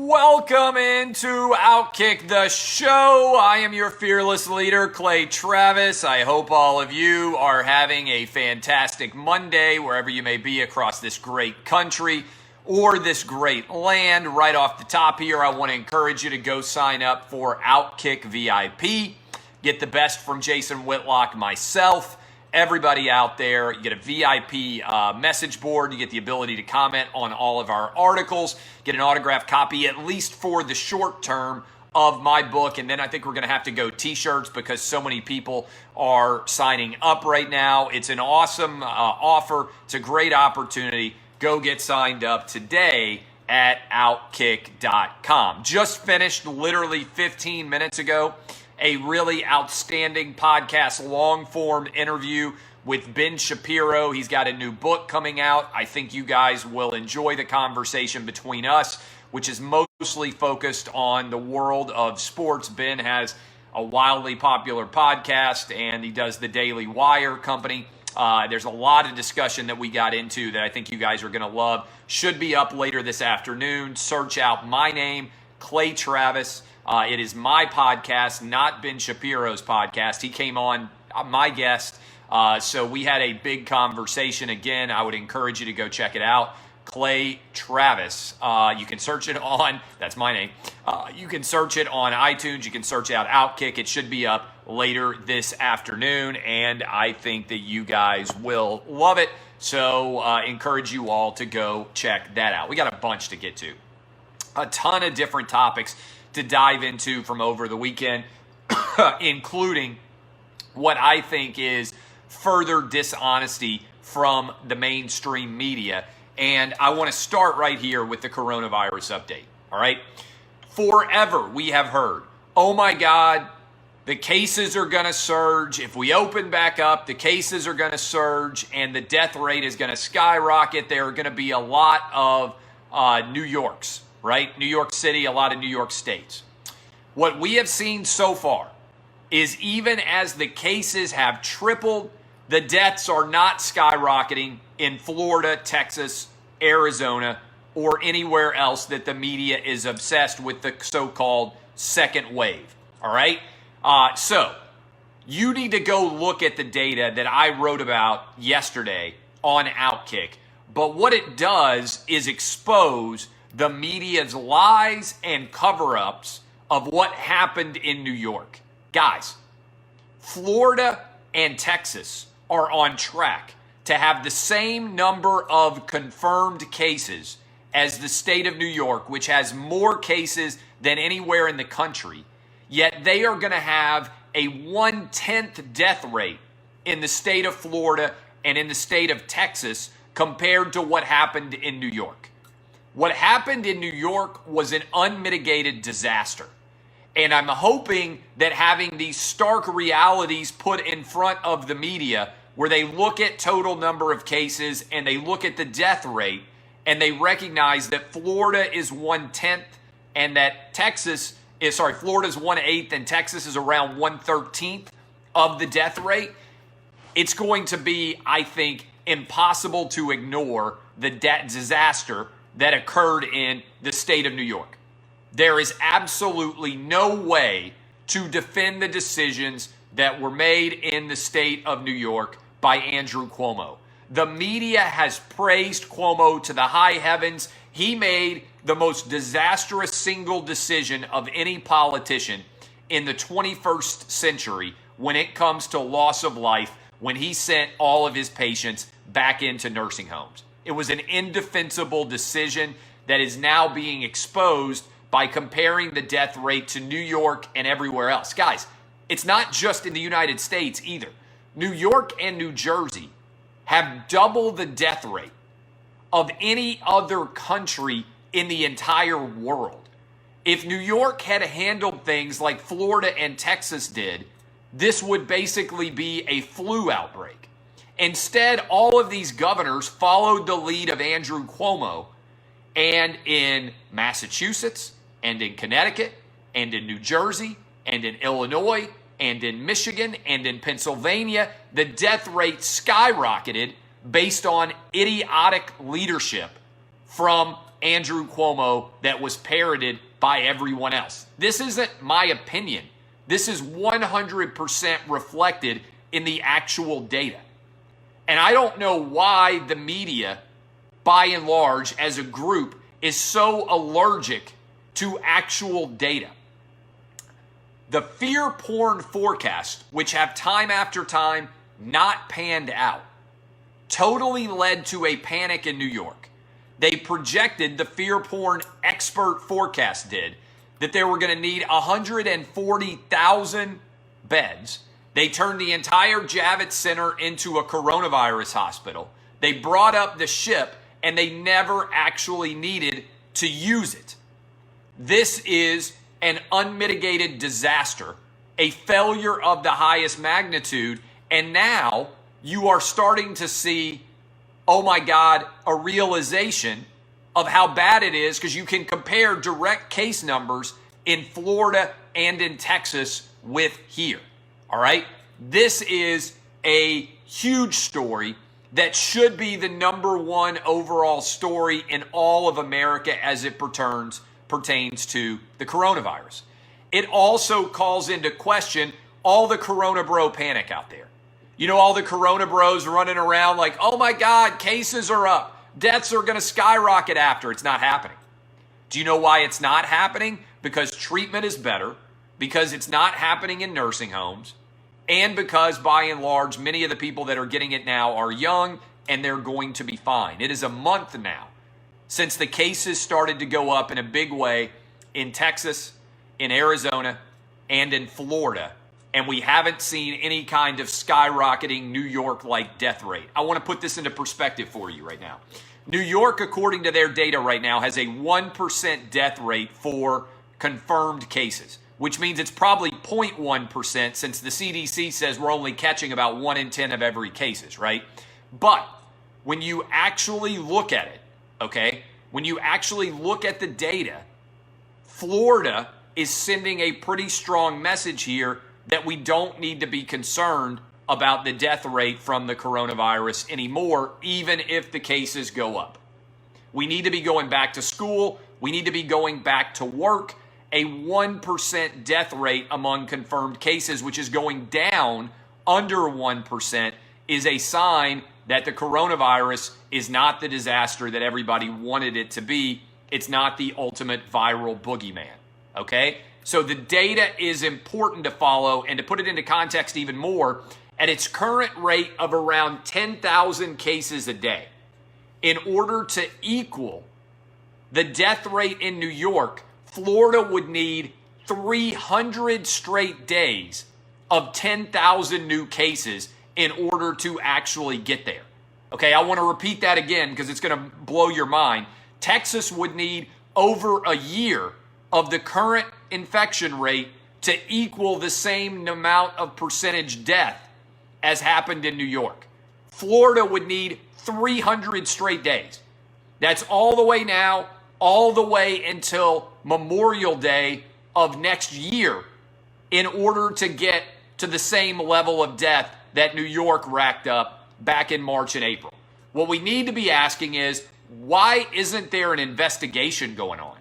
Welcome into Outkick the Show. I am your fearless leader, Clay Travis. I hope all of you are having a fantastic Monday wherever you may be across this great country or this great land. Right off the top here, I want to encourage you to go sign up for Outkick VIP. Get the best from Jason Whitlock, myself, everybody out there. You get a VIP message board. You get the ability to comment on all of our articles. Get an autographed copy, at least for the short term, of my book. And then I think we're going to have to go t-shirts because so many people are signing up right now. It's an awesome offer. It's a great opportunity. Go get signed up today at Outkick.com. Just finished literally 15 minutes ago a really outstanding podcast, long-form interview with Ben Shapiro. He's got a new book coming out. I think you guys will enjoy the conversation between us, which is mostly focused on the world of sports. Ben has a wildly popular podcast, and he does the Daily Wire company. There's a lot of discussion that we got into that I think you guys are going to love. Should be up later this afternoon. Search out my name, Clay Travis. It is my podcast, not Ben Shapiro's podcast. He came on, my guest, so we had a big conversation. Again, I would encourage you to go check it out. Clay Travis. You can search it on, that's my name. You can search it on iTunes. You can search out Outkick. It should be up later this afternoon, and I think that you guys will love it. So encourage you all to go check that out. We got a bunch to get to. A ton of different topics to dive into from over the weekend, including what I think is further dishonesty from the mainstream media. And I want to start right here with the coronavirus update, all right? Forever we have heard, oh my God, the cases are going to surge. If we open back up, the cases are going to surge and the death rate is going to skyrocket. There are going to be a lot of New Yorks, right? New York City, a lot of New York states. What we have seen so far is even as the cases have tripled, the deaths are not skyrocketing in Florida, Texas, Arizona, or anywhere else that the media is obsessed with the so-called second wave, all right? So you need to go look at the data that I wrote about yesterday on Outkick. But what it does is expose the media's lies and cover-ups of what happened in New York. Guys, Florida and Texas are on track to have the same number of confirmed cases as the state of New York, which has more cases than anywhere in the country. Yet they are going to have a 1/10 death rate in the state of Florida and in the state of Texas compared to what happened in New York. What happened in New York was an unmitigated disaster. And I'm hoping that having these stark realities put in front of the media, where they look at total number of cases and they look at the death rate and they recognize that Florida is 1/10 and that Florida's 1/8 and Texas is around 1/13 of the death rate. It's going to be, I think, impossible to ignore the disaster that occurred in the state of New York. There is absolutely no way to defend the decisions that were made in the state of New York by Andrew Cuomo. The media has praised Cuomo to the high heavens. He made the most disastrous single decision of any politician in the 21st century when it comes to loss of life, when he sent all of his patients back into nursing homes. It was an indefensible decision that is now being exposed by comparing the death rate to New York and everywhere else. Guys, it's not just in the United States either. New York and New Jersey have double the death rate of any other country in the entire world. If New York had handled things like Florida and Texas did, this would basically be a flu outbreak. Instead, all of these governors followed the lead of Andrew Cuomo, and in Massachusetts, and in Connecticut, and in New Jersey, and in Illinois, and in Michigan, and in Pennsylvania, the death rate skyrocketed based on idiotic leadership from Andrew Cuomo that was parroted by everyone else. This isn't my opinion. This is 100% reflected in the actual data. And I don't know why the media, by and large, as a group, is so allergic to actual data. The fear porn forecasts, which have time after time not panned out, totally led to a panic in New York. They projected, the fear porn expert forecast did, that they were going to need 140,000 beds. They turned the entire Javits Center into a coronavirus hospital. They brought up the ship, and they never actually needed to use it. This is an unmitigated disaster, a failure of the highest magnitude, and now you are starting to see, oh my God, a realization of how bad it is, because you can compare direct case numbers in Florida and in Texas with here. All right? This is a huge story that should be the number one overall story in all of America as it pertains to the coronavirus. It also calls into question all the Corona Bro panic out there. You know, all the Corona Bros running around like, oh my God, cases are up. Deaths are going to skyrocket after. It's not happening. Do you know why it's not happening? Because treatment is better, because it's not happening in nursing homes, and because, by and large, many of the people that are getting it now are young and they're going to be fine. It is a month now since the cases started to go up in a big way in Texas, in Arizona, and in Florida, and we haven't seen any kind of skyrocketing New York-like death rate. I want to put this into perspective for you right now. New York, according to their data right now, has a 1% death rate for confirmed cases, which means it's probably 0.1% since the CDC says we're only catching about 1 in 10 of every cases, right? But when you actually look at it, okay, when you actually look at the data, Florida is sending a pretty strong message here that we don't need to be concerned about the death rate from the coronavirus anymore, even if the cases go up. We need to be going back to school. We need to be going back to work. A 1% death rate among confirmed cases, which is going down under 1%, is a sign that the coronavirus is not the disaster that everybody wanted it to be. It's not the ultimate viral boogeyman, okay? So the data is important to follow, and to put it into context even more, at its current rate of around 10,000 cases a day, in order to equal the death rate in New York, Florida would need 300 straight days of 10,000 new cases in order to actually get there. Okay, I want to repeat that again because it's going to blow your mind. Texas would need over a year of the current infection rate to equal the same amount of percentage death as happened in New York. Florida would need 300 straight days. That's all the way now, all the way until Memorial Day of next year in order to get to the same level of death that New York racked up back in March and April. What we need to be asking is, why isn't there an investigation going on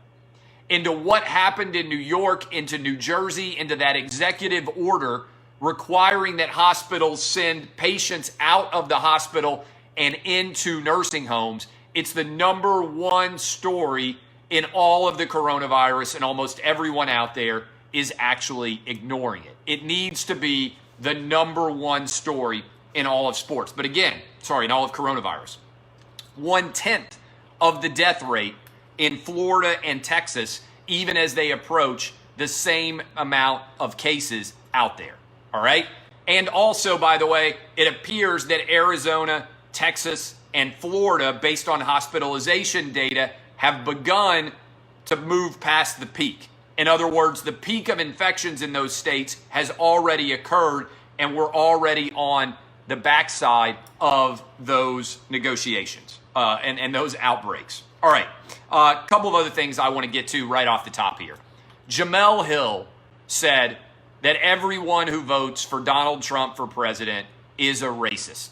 into what happened in New York, into New Jersey, into that executive order requiring that hospitals send patients out of the hospital and into nursing homes? It's the number one story in all of the coronavirus, and almost everyone out there is actually ignoring it. It needs to be the number one story in all of sports. But again, in all of coronavirus. 1/10 of the death rate in Florida and Texas, even as they approach the same amount of cases out there. All right? And also, by the way, it appears that Arizona, Texas, and Florida, based on hospitalization data, have begun to move past the peak. In other words, the peak of infections in those states has already occurred, and we're already on the backside of those negotiations and those outbreaks. All right, a couple of other things I want to get to right off the top here. Jemele Hill said that everyone who votes for Donald Trump for president is a racist.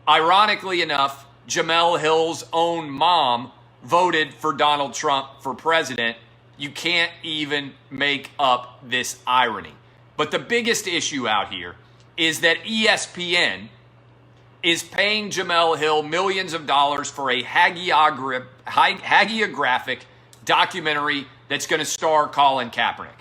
Ironically enough, Jemele Hill's own mom voted for Donald Trump for president. You can't even make up this irony. But the biggest issue out here is that ESPN is paying Jemele Hill millions of dollars for a hagiographic documentary that's going to star Colin Kaepernick.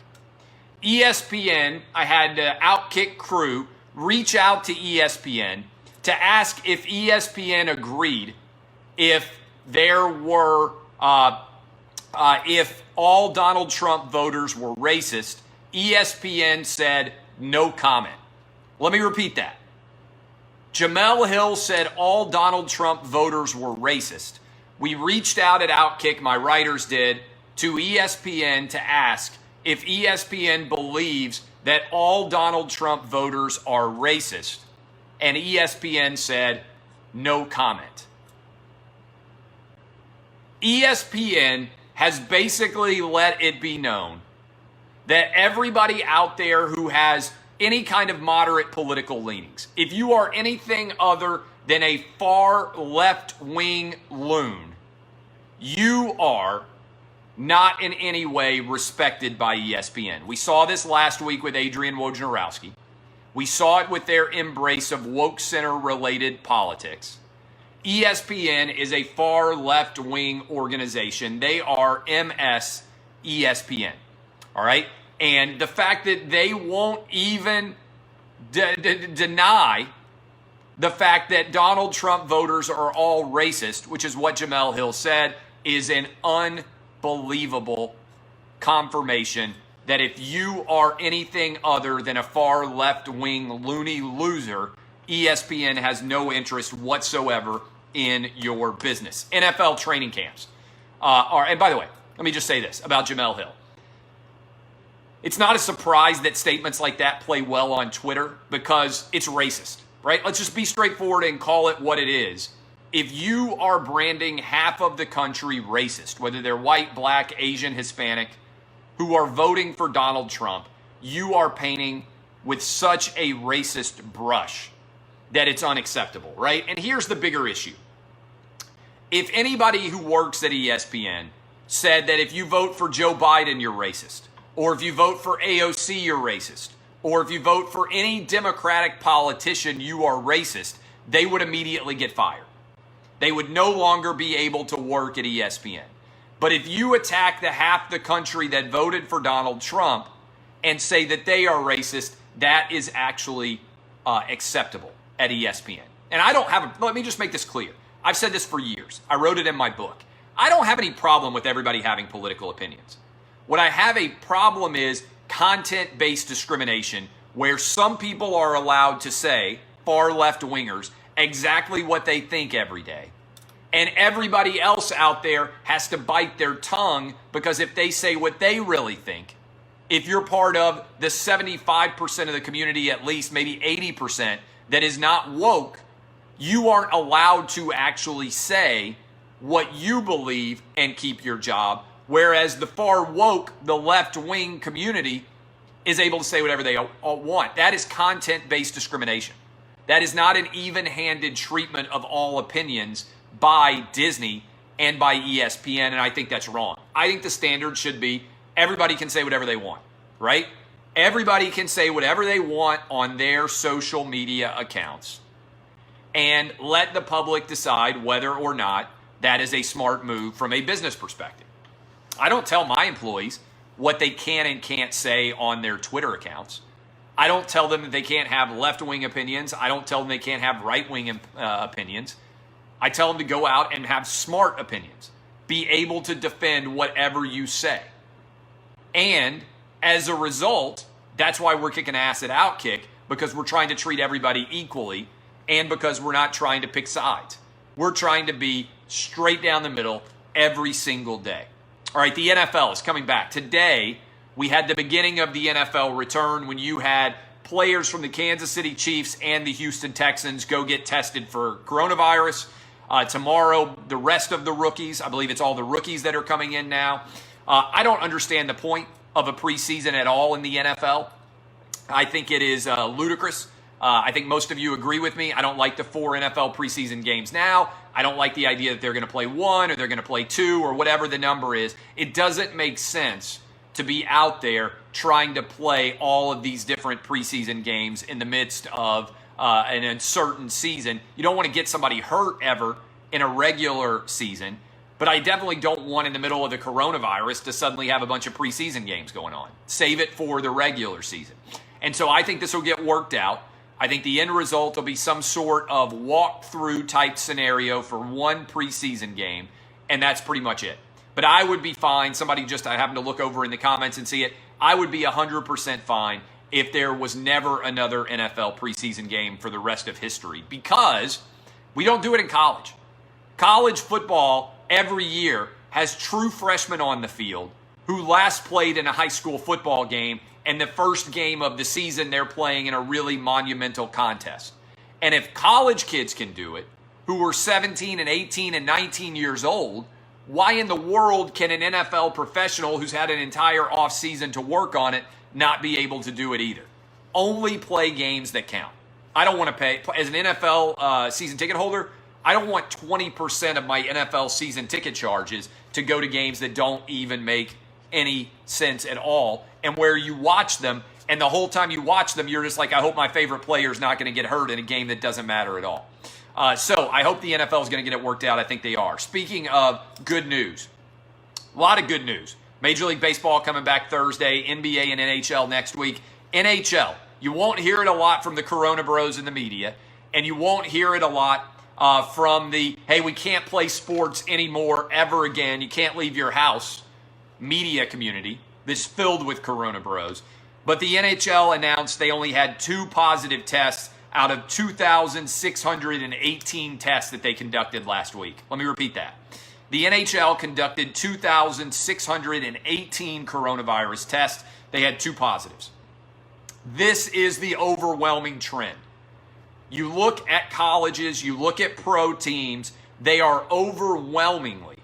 ESPN, I had Outkick Cruz reach out to ESPN to ask if ESPN agreed if there were, if all Donald Trump voters were racist. ESPN said no comment. Let me repeat that. Jemele Hill said all Donald Trump voters were racist. We reached out at Outkick, my writers did, to ESPN to ask if ESPN believes that all Donald Trump voters are racist. And ESPN said no comment. ESPN has basically let it be known that everybody out there who has any kind of moderate political leanings, if you are anything other than a far left-wing loon, you are not in any way respected by ESPN. We saw this last week with Adrian Wojnarowski. We saw it with their embrace of woke center-related politics. ESPN is a far left-wing organization. They are MS ESPN. All right? And the fact that they won't even deny the fact that Donald Trump voters are all racist, which is what Jemele Hill said, is an unbelievable confirmation that if you are anything other than a far left-wing loony loser, ESPN has no interest whatsoever in your business. NFL training camps and by the way, let me just say this about Jemele Hill. It's not a surprise that statements like that play well on Twitter because it's racist, right? Let's just be straightforward and call it what it is. If you are branding half of the country racist, whether they're white, black, Asian, Hispanic, who are voting for Donald Trump, you are painting with such a racist brush that it's unacceptable, right? And here's the bigger issue. If anybody who works at ESPN said that if you vote for Joe Biden, you're racist, or if you vote for AOC, you're racist, or if you vote for any Democratic politician, you are racist, they would immediately get fired. They would no longer be able to work at ESPN. But if you attack the half the country that voted for Donald Trump and say that they are racist, that is actually acceptable at ESPN. And I don't have, let me just make this clear. I've said this for years. I wrote it in my book. I don't have any problem with everybody having political opinions. What I have a problem is content-based discrimination, where some people are allowed to say, far left-wingers, exactly what they think every day. And everybody else out there has to bite their tongue because if they say what they really think, if you're part of the 75% of the community, at least maybe 80%, that is not woke, you aren't allowed to actually say what you believe and keep your job. Whereas the far woke, the left-wing community is able to say whatever they want. That is content-based discrimination. That is not an even-handed treatment of all opinions by Disney and by ESPN, and I think that's wrong. I think the standard should be everybody can say whatever they want, right? Everybody can say whatever they want on their social media accounts and let the public decide whether or not that is a smart move from a business perspective. I don't tell my employees what they can and can't say on their Twitter accounts. I don't tell them that they can't have left-wing opinions. I don't tell them they can't have right-wing opinions. I tell them to go out and have smart opinions. Be able to defend whatever you say. And as a result, that's why we're kicking ass at Outkick, because we're trying to treat everybody equally and because we're not trying to pick sides. We're trying to be straight down the middle every single day. All right, the NFL is coming back. Today, we had the beginning of the NFL return when you had players from the Kansas City Chiefs and the Houston Texans go get tested for coronavirus. Tomorrow, the rest of the rookies, I believe it's all the rookies that are coming in now. I don't understand the point of a preseason at all in the NFL. I think it is ludicrous. I think most of you agree with me. I don't like the 4 NFL preseason games now. I don't like the idea that they're going to play 1 or they're going to play 2 or whatever the number is. It doesn't make sense to be out there trying to play all of these different preseason games in the midst of an uncertain season. You don't want to get somebody hurt ever in a regular season, but I definitely don't want in the middle of the coronavirus to suddenly have a bunch of preseason games going on. Save it for the regular season. And so I think this will get worked out. I think the end result will be some sort of walkthrough type scenario for 1 preseason game, and that's pretty much it. But I would be fine. I happened to look over in the comments and see it. I would be 100% fine if there was never another NFL preseason game for the rest of history, because we don't do it in college. College football every year has true freshmen on the field who last played in a high school football game, and the first game of the season they're playing in a really monumental contest. And if college kids can do it, who are 17 and 18 and 19 years old, why in the world can an NFL professional who's had an entire offseason to work on it not be able to do it either? Only play games that count. I don't want to pay, as an NFL season ticket holder, I don't want 20% of my NFL season ticket charges to go to games that don't even make any sense at all, and where you watch them, and the whole time you watch them, you're just like, I hope my favorite player is not going to get hurt in a game that doesn't matter at all. So I hope the NFL is going to get it worked out. I think they are. Speaking of good news, a lot of good news. Major League Baseball coming back Thursday, NBA and NHL next week. NHL, you won't hear it a lot from the coronabros in the media, and you won't hear it a lot from the, hey, we can't play sports anymore ever again. You can't leave your house media community that's filled with coronabros. But the NHL announced they only had 2 positive tests out of 2,618 tests that they conducted last week. Let me repeat that. The NHL conducted 2,618 coronavirus tests. They had 2 positives. This is the overwhelming trend. You look at colleges, you look at pro teams, they are overwhelmingly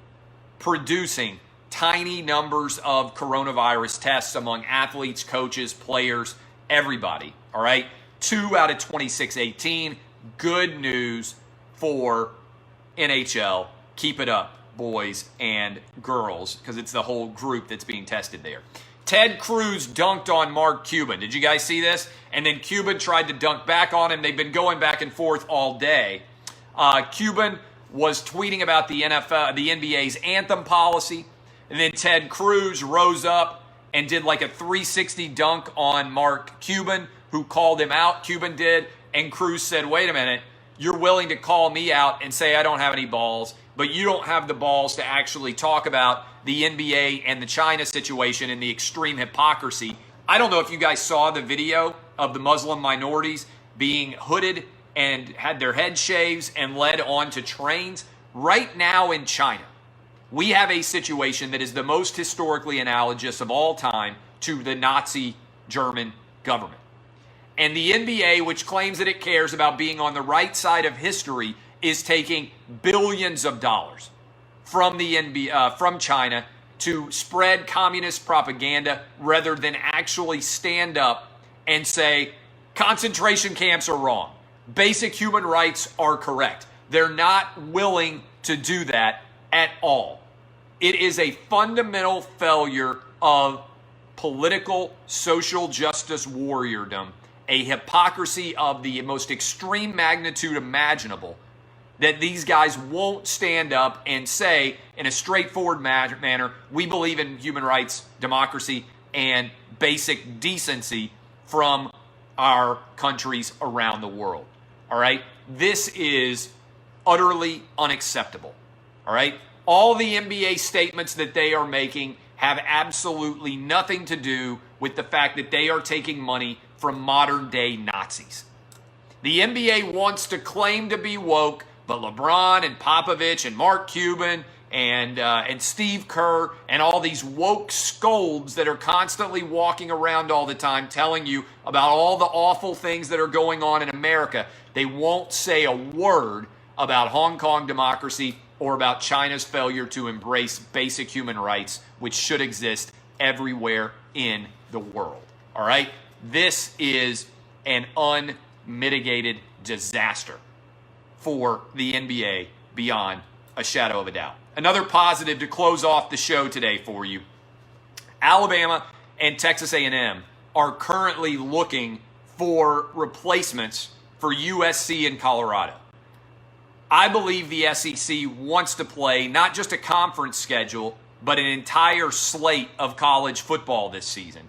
producing tiny numbers of coronavirus tests among athletes, coaches, players, everybody, all right? 2 out of 2618. Good news for NHL. Keep it up, boys and girls, because it's the whole group that's being tested there. Ted Cruz dunked on Mark Cuban. Did you guys see this? And then Cuban tried to dunk back on him. They've been going back and forth all day. Cuban was tweeting about the NBA's anthem policy. And then Ted Cruz rose up and did like a 360 dunk on Mark Cuban, who called him out. Cuban did. And Cruz said, wait a minute, you're willing to call me out and say I don't have any balls, but you don't have the balls to actually talk about the NBA and the China situation and the extreme hypocrisy. I don't know if you guys saw the video of the Muslim minorities being hooded and had their head shaves and led onto trains. Right now in China, we have a situation that is the most historically analogous of all time to the Nazi German government. And the NBA, which claims that it cares about being on the right side of history, is taking billions of dollars from the NBA, from China to spread communist propaganda rather than actually stand up and say concentration camps are wrong. Basic human rights are correct. They're not willing to do that at all. It is a fundamental failure of political social justice warriordom, a hypocrisy of the most extreme magnitude imaginable, that these guys won't stand up and say in a straightforward manner, we believe in human rights, democracy, and basic decency from our countries around the world. All right? This is utterly unacceptable. All right? All the NBA statements that they are making have absolutely nothing to do with the fact that they are taking money from modern day Nazis. The NBA wants to claim to be woke, but LeBron and Popovich and Mark Cuban and Steve Kerr and all these woke scolds that are constantly walking around all the time telling you about all the awful things that are going on in America, they won't say a word about Hong Kong democracy or about China's failure to embrace basic human rights, which should exist everywhere in the world. All right? This is an mitigated disaster for the NBA beyond a shadow of a doubt. Another positive to close off the show today for you. Alabama and Texas A&M are currently looking for replacements for USC and Colorado. I believe the SEC wants to play not just a conference schedule, but an entire slate of college football this season.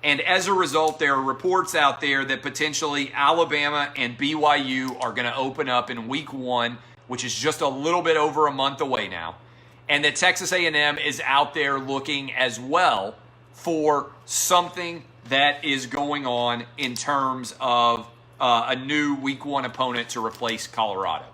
And as a result, there are reports out there that potentially Alabama and BYU are going to open up in week 1, which is just a little bit over a month away now. And that Texas A&M is out there looking as well for something that is going on in terms of a new week 1 opponent to replace Colorado.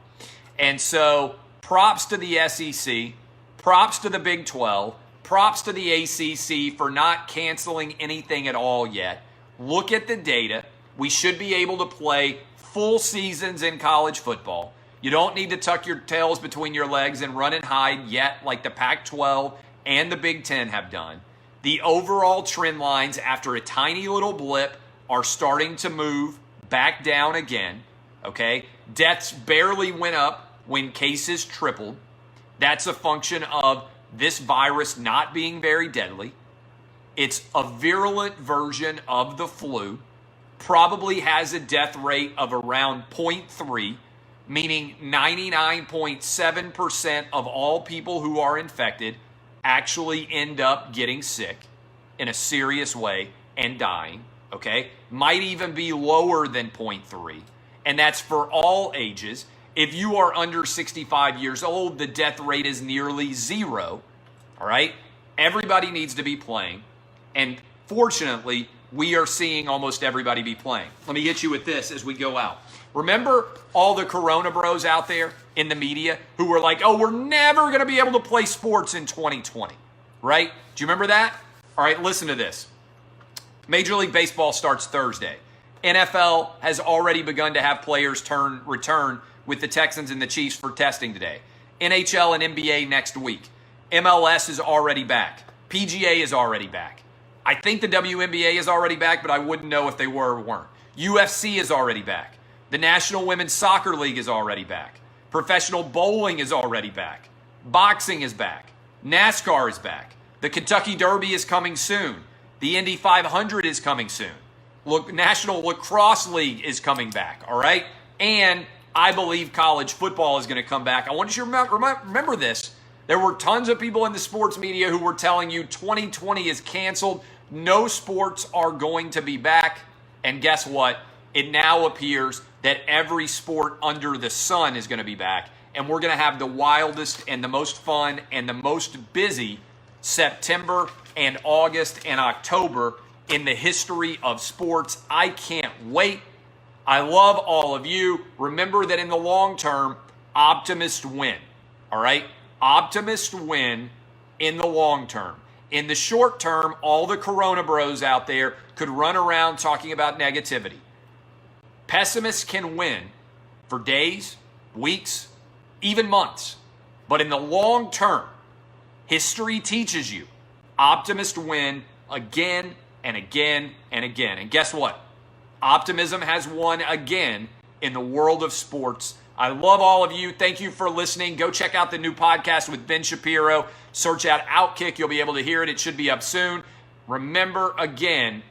And so props to the SEC, props to the Big 12, props to the ACC for not canceling anything at all yet. Look at the data. We should be able to play full seasons in college football. You don't need to tuck your tails between your legs and run and hide yet like the Pac-12 and the Big 10 have done. The overall trend lines after a tiny little blip are starting to move back down again, okay? Deaths barely went up when cases tripled. That's a function of this virus not being very deadly. It's a virulent version of the flu, probably has a death rate of around 0.3, meaning 99.7% of all people who are infected actually end up getting sick in a serious way and dying, okay? Might even be lower than 0.3, and that's for all ages. If you are under 65 years old, the death rate is nearly 0, all right? Everybody needs to be playing, and fortunately, we are seeing almost everybody be playing. Let me hit you with this as we go out. Remember all the coronabros out there in the media who were like, oh, we're never going to be able to play sports in 2020, right? Do you remember that? All right, listen to this. Major League Baseball starts Thursday. NFL has already begun to have players return with the Texans and the Chiefs for testing today. NHL and NBA next week. MLS is already back. PGA is already back. I think the WNBA is already back, but I wouldn't know if they were or weren't. UFC is already back. The National Women's Soccer League is already back. Professional bowling is already back. Boxing is back. NASCAR is back. The Kentucky Derby is coming soon. The Indy 500 is coming soon. Look, National Lacrosse League is coming back, all right? And I believe college football is going to come back. I want you to remember this. There were tons of people in the sports media who were telling you 2020 is canceled. No sports are going to be back. And guess what? It now appears that every sport under the sun is going to be back. And we're going to have the wildest and the most fun and the most busy September and August and October in the history of sports. I can't wait. I love all of you. Remember that in the long term, optimists win. All right? Optimists win in the long term. In the short term, all the coronabros out there could run around talking about negativity. Pessimists can win for days, weeks, even months. But in the long term, history teaches you optimists win again and again and again. And guess what? Optimism has won again in the world of sports. I love all of you. Thank you for listening. Go check out the new podcast with Ben Shapiro. Search out Outkick. You'll be able to hear it. It should be up soon. Remember, again,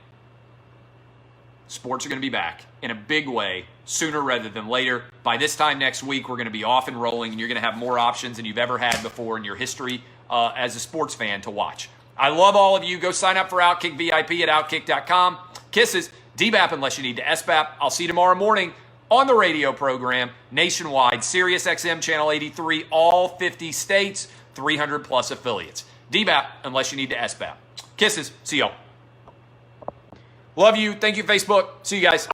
sports are going to be back in a big way sooner rather than later. By this time next week, we're going to be off and rolling, and you're going to have more options than you've ever had before in your history as a sports fan to watch. I love all of you. Go sign up for Outkick VIP at Outkick.com. Kisses. DBAP unless you need to SBAP. I'll see you tomorrow morning on the radio program nationwide, Sirius XM Channel 83, all 50 states, 300 plus affiliates. DBAP unless you need to SBAP. Kisses. See y'all. Love you. Thank you, Facebook. See you guys.